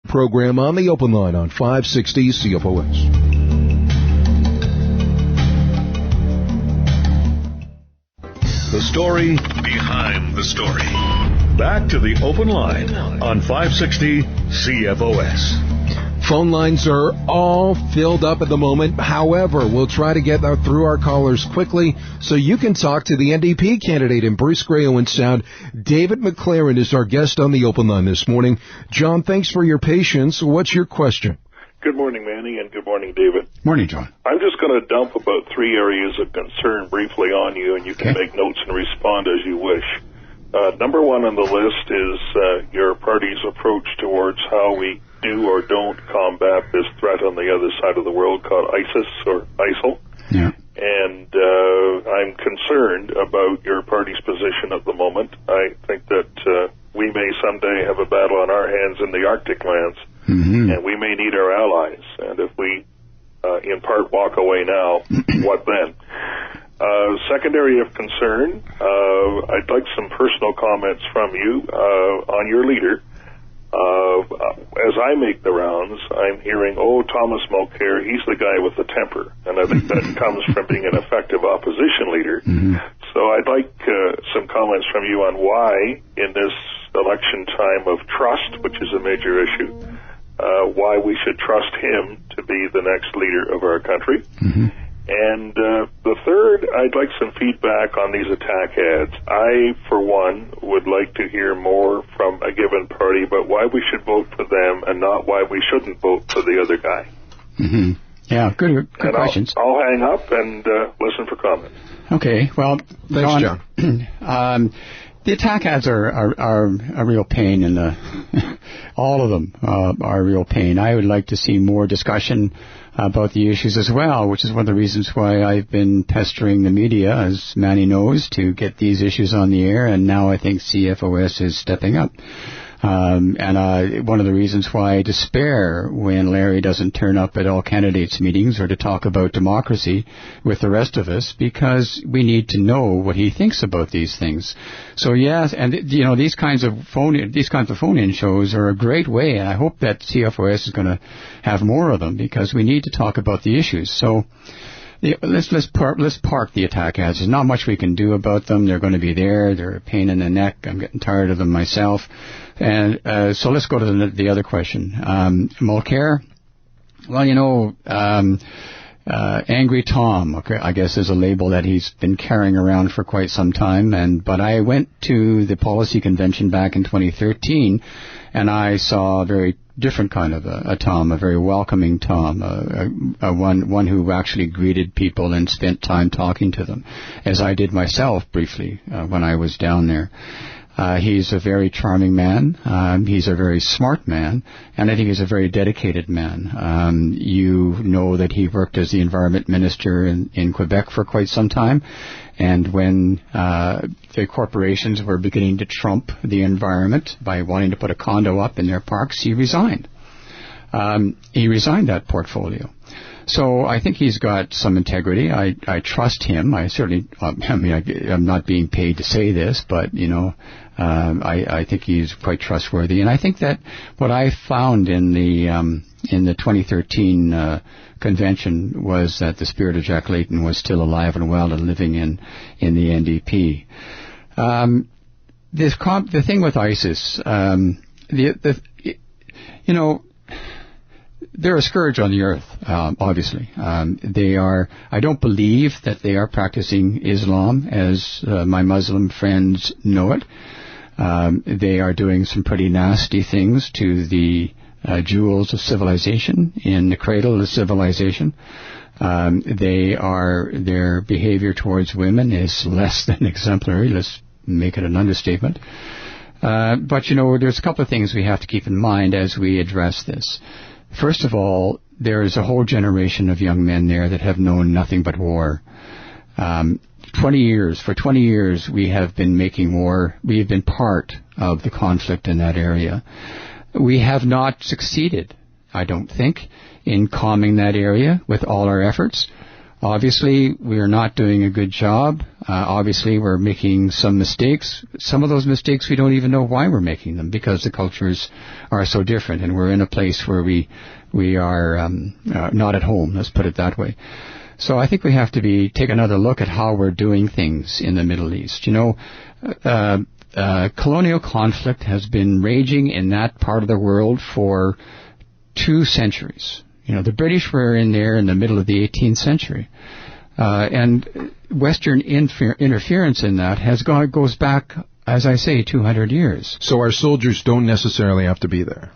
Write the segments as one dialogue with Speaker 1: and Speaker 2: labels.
Speaker 1: program on the Open Line on 560 CFOS.
Speaker 2: The story behind the story. Back to the Open Line on 560 CFOS.
Speaker 1: Phone lines are all filled up at the moment. However, we'll try to get through our callers quickly so you can talk to the NDP candidate in Bruce Grey Owen Sound. David McLaren is our guest on the Open Line this morning. John, thanks for your patience. What's your question?
Speaker 3: Good morning, Manny, and good morning, David.
Speaker 4: Morning, John.
Speaker 3: I'm just going to dump about 3 areas of concern briefly on you, and you can make notes and respond as you wish. Number one on the list is your party's approach towards how we do or don't combat this threat on the other side of the world called ISIS or ISIL.
Speaker 4: Yeah.
Speaker 3: And I'm concerned about your party's position at the moment. I think that we may someday have a battle on our hands in the Arctic lands, and we may need our allies. And if we, in part, walk away now, what then? Secondary of concern, I'd like some personal comments from you on your leader. As I make the rounds, I'm hearing, Thomas Mulcair, he's the guy with the temper. And I think that comes from being an effective opposition leader. So I'd like some comments from you on why, in this election time of trust, which is a major issue, why we should trust him to be the next leader of our country. And the third, I'd like some feedback on these attack ads. I, for one, would like to hear more from a given party about why we should vote for them and not why we shouldn't vote for the other guy.
Speaker 4: Yeah, good questions.
Speaker 3: I'll hang up and listen for comments.
Speaker 4: Okay, well,
Speaker 1: thanks,
Speaker 4: John. The attack ads are a real pain, and all of them are a real pain. I would like to see more discussion about the issues as well, which is one of the reasons why I've been pestering the media, as Manny knows, to get these issues on the air, and now I think CFOS is stepping up. And one of the reasons why I despair when Larry doesn't turn up at all candidates' meetings or to talk about democracy with the rest of us, because we need to know what he thinks about these things. So yes, and these kinds of phone-in shows are a great way, and I hope that CFOS is going to have more of them, because we need to talk about the issues. So let's park the attack ads. There's not much we can do about them. They're going to be there. They're a pain in the neck. I'm getting tired of them myself. And so let's go to the other question. Mulcair, well, Angry Tom, okay, I guess is a label that he's been carrying around for quite some time. But I went to the policy convention back in 2013, and I saw a very different kind of a Tom, a very welcoming Tom, one who actually greeted people and spent time talking to them, as I did myself briefly when I was down there. He's a very charming man. He's a very smart man, and I think he's a very dedicated man. You know that he worked as the environment minister in Quebec for quite some time, and when the corporations were beginning to trump the environment by wanting to put a condo up in their parks, he resigned. He resigned that portfolio. So I think he's got some integrity. I trust him. I certainly, I'm not being paid to say this, but, I think he's quite trustworthy. And I think that what I found in the 2013 convention was that the spirit of Jack Layton was still alive and well and living in the NDP. The thing with ISIS, they're a scourge on the earth, obviously. I don't believe that they are practicing Islam as my Muslim friends know it. They are doing some pretty nasty things to the jewels of civilization, in the cradle of civilization. Their behavior towards women is less than exemplary. Let's make it an understatement. But there's a couple of things we have to keep in mind as we address this. First of all, there is a whole generation of young men there that have known nothing but war. 20 years we have been making war. We have been part of the conflict in that area. We have not succeeded, I don't think, in calming that area with all our efforts. Obviously, we are not doing a good job. Obviously, we're making some mistakes. Some of those mistakes we don't even know why we're making them, because the cultures are so different, and we're in a place where we are not at home. Let's put it that way. So I think we have to take another look at how we're doing things in the Middle East. Colonial conflict has been raging in that part of the world for 2 centuries. The British were in there in the middle of the 18th century. And Western interference in that goes back, as I say, 200 years.
Speaker 1: So our soldiers don't necessarily have to be there.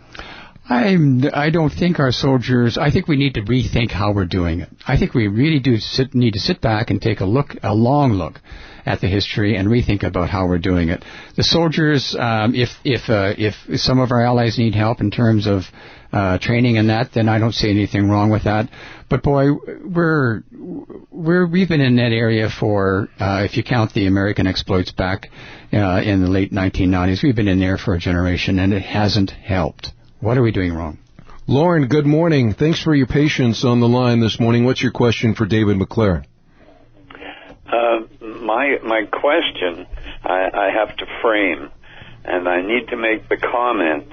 Speaker 4: I don't think our soldiers, I think we need to rethink how we're doing it. I think we really need to sit back and take a long look at the history and rethink about how we're doing it. The soldiers, if some of our allies need help in terms of training and that, then I don't see anything wrong with that. But boy, we've been in that area for, if you count the American exploits back in the late 1990s, we've been in there for a generation, and it hasn't helped. What are we doing wrong?
Speaker 1: Lauren, good morning. Thanks for your patience on the line this morning. What's your question for David McLaren?
Speaker 5: My question, I have to frame, and I need to make the comment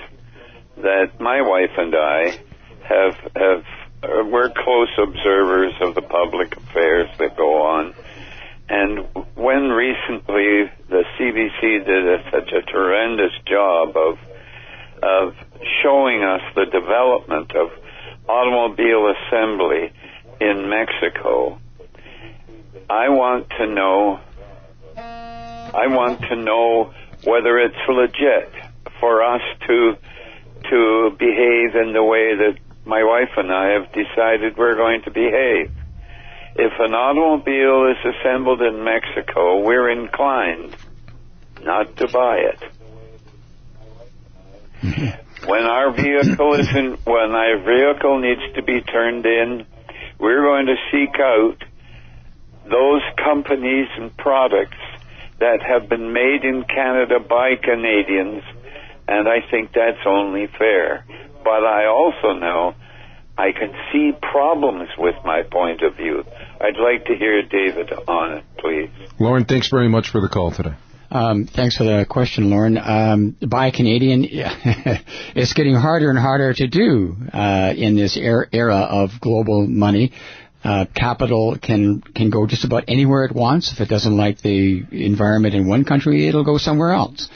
Speaker 5: that my wife and I we're close observers of the public affairs that go on. And when recently the CBC did such a tremendous job of showing us the development of automobile assembly in Mexico, I want to know whether it's legit for us to behave in the way that my wife and I have decided we're going to behave. If an automobile is assembled in Mexico, we're inclined not to buy it. When our vehicle needs to be turned in, we're going to seek out those companies and products that have been made in Canada by Canadians, and I think that's only fair. But I also know I can see problems with my point of view. I'd like to hear David on it, please.
Speaker 1: Lauren, thanks very much for the call today.
Speaker 4: Thanks for the question, Lauren. Buy Canadian, it's getting harder and harder to do in this era of global money. Capital can go just about anywhere it wants. If it doesn't like the environment in one country, it'll go somewhere else.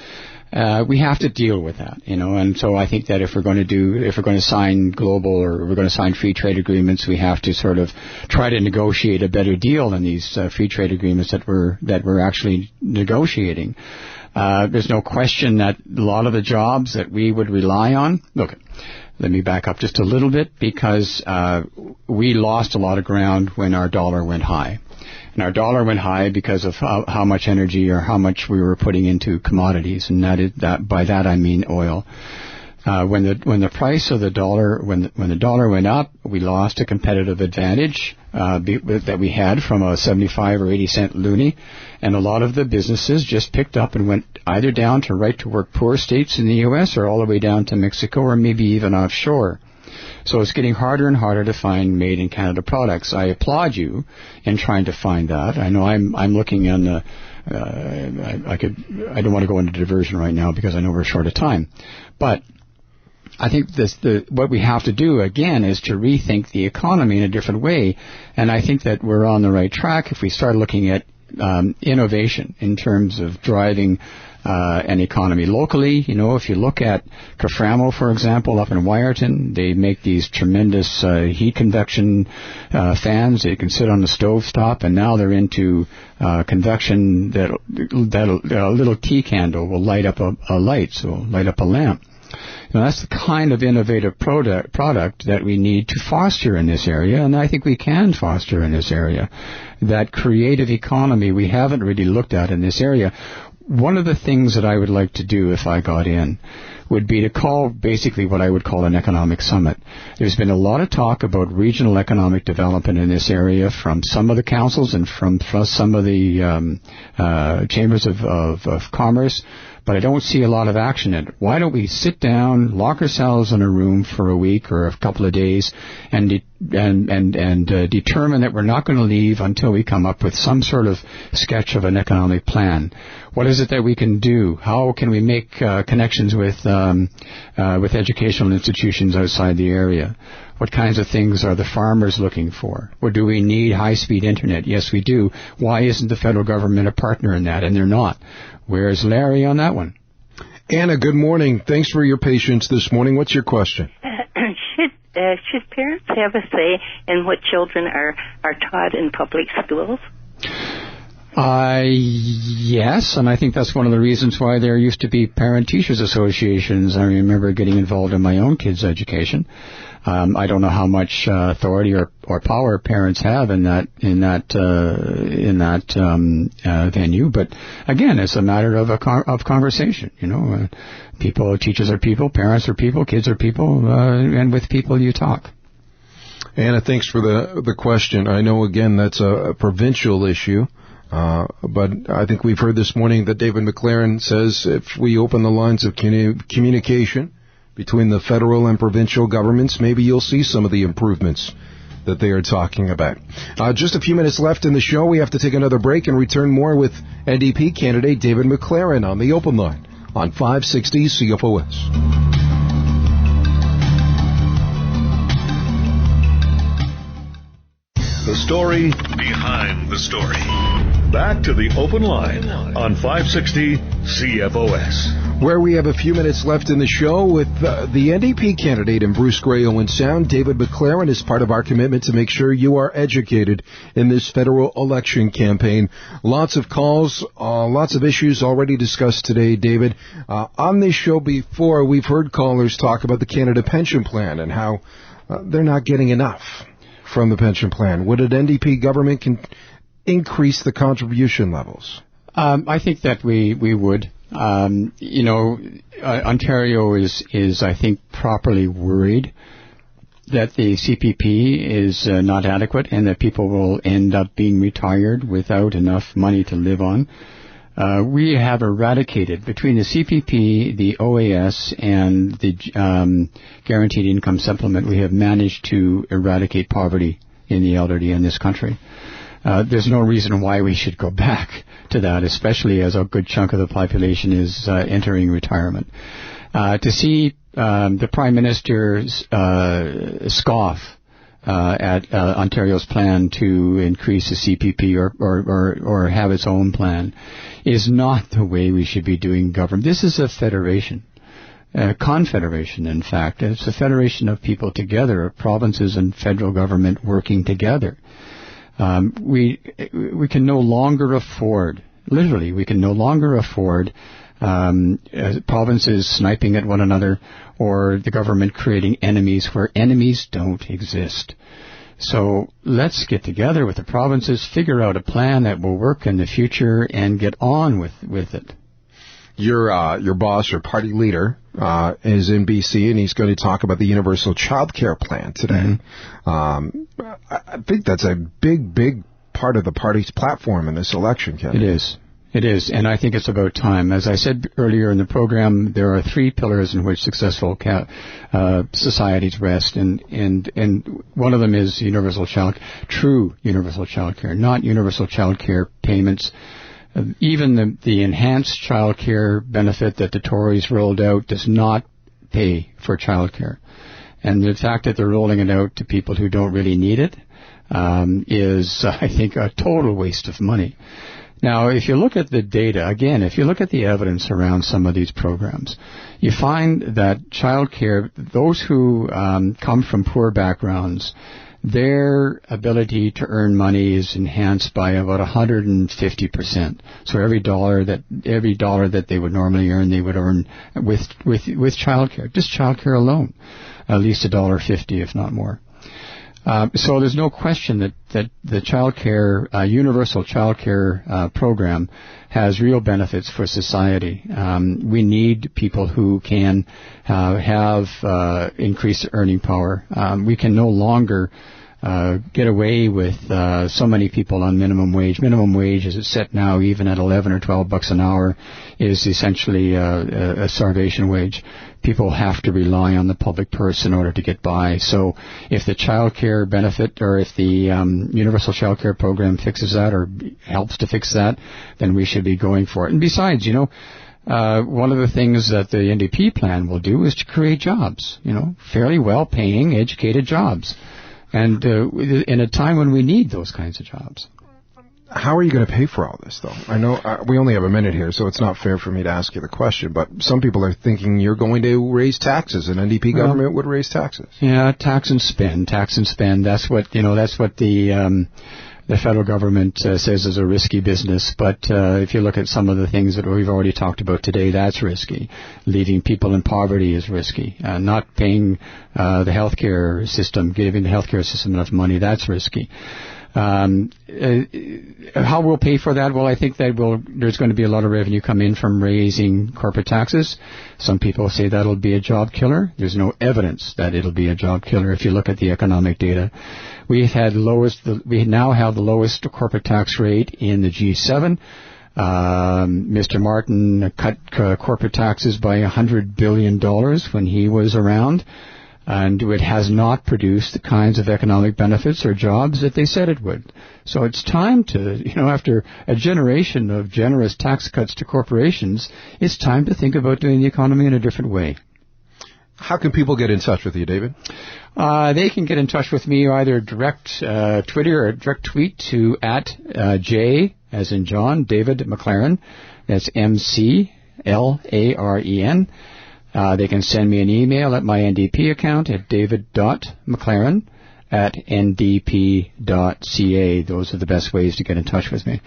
Speaker 4: We have to deal with that, and so I think that if we're going to sign global or we're going to sign free trade agreements, we have to sort of try to negotiate a better deal than these free trade agreements that we're actually negotiating. There's no question that a lot of the jobs that we would rely on, look, let me back up just a little bit, because we lost a lot of ground when our dollar went high. And our dollar went high because of how much energy or how much we were putting into commodities, and by that I mean oil. When the price of the dollar, when the dollar went up, we lost a competitive advantage that we had from a 75 or 80 cent loonie, and a lot of the businesses just picked up and went either down to right-to-work poor states in the U.S. or all the way down to Mexico or maybe even offshore. So it's getting harder and harder to find made-in-Canada products. I applaud you in trying to find that. I know I'm looking on the... I don't want to go into diversion right now because I know we're short of time. But I think what we have to do, again, is to rethink the economy in a different way. And I think that we're on the right track if we start looking at innovation in terms of driving an economy locally. If you look at Caframo, for example, up in Wyerton, they make these tremendous heat convection fans that you can sit on the stovetop, and now they're into convection that a little tea candle will light up a lamp. That's the kind of innovative product that we need to foster in this area, and I think we can foster in this area. That creative economy we haven't really looked at in this area. One of the things that I would like to do if I got in would be to call basically what I would call an economic summit. There's been a lot of talk about regional economic development in this area from some of the councils and from some of the chambers of commerce. but I don't see a lot of action in it. Why don't we sit down, lock ourselves in a room for a week or a couple of days, and determine that we're not going to leave until we come up with some sort of sketch of an economic plan? What is it that we can do? How can we make connections with educational institutions outside the area? What kinds of things are the farmers looking for? Or do we need high-speed internet? Yes, we do. Why isn't the federal government a partner in that? And they're not. Where's Larry on that one?
Speaker 1: Anna, good morning. Thanks for your patience this morning. What's your question?
Speaker 6: Should parents have a say in what children are taught in public schools?
Speaker 4: Yes, and I think that's one of the reasons why there used to be parent-teachers associations. I remember getting involved in my own kids' education. I don't know how much authority or power parents have in that venue, but again, it's a matter of conversation. Teachers are people, parents are people, kids are people, and with people you talk.
Speaker 1: Anna, thanks for the question. I know again that's a provincial issue. But I think we've heard this morning that David McLaren says if we open the lines of communication between the federal and provincial governments, maybe you'll see some of the improvements that they are talking about. Just a few minutes left in the show. We have to take another break and return more with NDP candidate David McLaren on the open line on 560 CFOS.
Speaker 2: The story behind the story. Back to the open line on 560 CFOS.
Speaker 1: Where we have a few minutes left in the show with the NDP candidate in Bruce Grey Owen Sound, David McLaren, is part of our commitment to make sure you are educated in this federal election campaign. Lots of calls, lots of issues already discussed today, David. On this show before, we've heard callers talk about the Canada Pension Plan and how they're not getting enough from the pension plan. Would an NDP government increase the contribution levels?
Speaker 4: I think that we would. Ontario is I think properly worried that the CPP is not adequate and that people will end up being retired without enough money to live on. We have eradicated, between the CPP, the OAS, and the Guaranteed Income Supplement, we have managed to eradicate poverty in the elderly in this country. There's no reason why we should go back to that, especially as a good chunk of the population is entering retirement. To see the Prime Minister's scoff at Ontario's plan to increase the CPP or have its own plan is not the way we should be doing government. This is a federation. Confederation, in fact. It's a federation of people together, of provinces and federal government working together. We can no longer afford, literally, we can no longer afford provinces sniping at one another or the government creating enemies where enemies don't exist. So let's get together with the provinces, figure out a plan that will work in the future, and get on with it.
Speaker 1: Your boss, your party leader, is in BC, and he's going to talk about the universal child care plan today. Mm-hmm. I think that's a big part of the party's platform in this election, Kevin.
Speaker 4: It is, and I think it's about time. As I said earlier in the program, there are three pillars in which successful societies rest, and one of them is true universal child care, not universal child care payments. Even the enhanced child care benefit that the Tories rolled out does not pay for child care. And the fact that they're rolling it out to people who don't really need it is, I think, a total waste of money. Now, if you look at the data, again, if you look at the evidence around some of these programs, you find that child care, those who come from poor backgrounds, their ability to earn money is enhanced by about 150%. So every dollar that they would normally earn, they would earn with childcare, just childcare alone, at least $1.50, if not more. So there's no question that the childcare, universal childcare program has real benefits for society. We need people who can have increased earning power. We can no longer get away with so many people on minimum wage. Minimum wage, as it's set now, even at $11 or $12 an hour, is essentially a starvation wage. People have to rely on the public purse in order to get by. So if the child care benefit, or if the universal child care program fixes that or helps to fix that, then we should be going for it. And besides, one of the things that the NDP plan will do is to create jobs, fairly well-paying, educated jobs. And in a time when we need those kinds of jobs.
Speaker 1: How are you going to pay for all this, though? I know we only have a minute here, so it's not fair for me to ask you the question, but some people are thinking you're going to raise taxes. An NDP government would raise taxes.
Speaker 4: Yeah, tax and spend. That's what the federal government says is a risky business. But if you look at some of the things that we've already talked about today, that's risky. Leaving people in poverty is risky. Not paying the healthcare system, giving the healthcare system enough money, that's risky. How we'll pay for that? Well, I think that there's going to be a lot of revenue come in from raising corporate taxes. Some people say that'll be a job killer. There's no evidence that it'll be a job killer if you look at the economic data. We now have the lowest corporate tax rate in the G7. Mr. Martin cut corporate taxes by $100 billion when he was around. And it has not produced the kinds of economic benefits or jobs that they said it would. So it's time to, after a generation of generous tax cuts to corporations, it's time to think about doing the economy in a different way.
Speaker 1: How can people get in touch with you, David?
Speaker 4: They can get in touch with me either direct Twitter or direct tweet to @J, as in John, David McLaren. That's McLaren. They can send me an email at my NDP account at david.mclaren@ndp.ca. Those are the best ways to get in touch with me.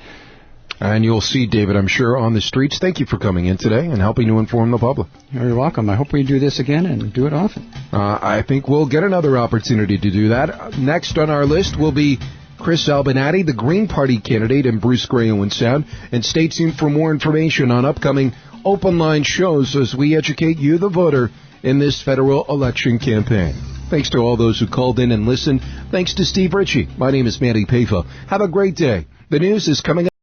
Speaker 1: And you'll see David, I'm sure, on the streets. Thank you for coming in today and helping to inform the public.
Speaker 4: You're welcome. I hope we do this again and do it often.
Speaker 1: I think we'll get another opportunity to do that. Next on our list will be Chris Albinati, the Green Party candidate in Bruce Grey Owen Sound. And stay tuned for more information on upcoming open line shows as we educate you, the voter, in this federal election campaign. Thanks to all those who called in and listened. Thanks to Steve Ritchie. My name is Manny Pafo. Have a great day. The news is coming up.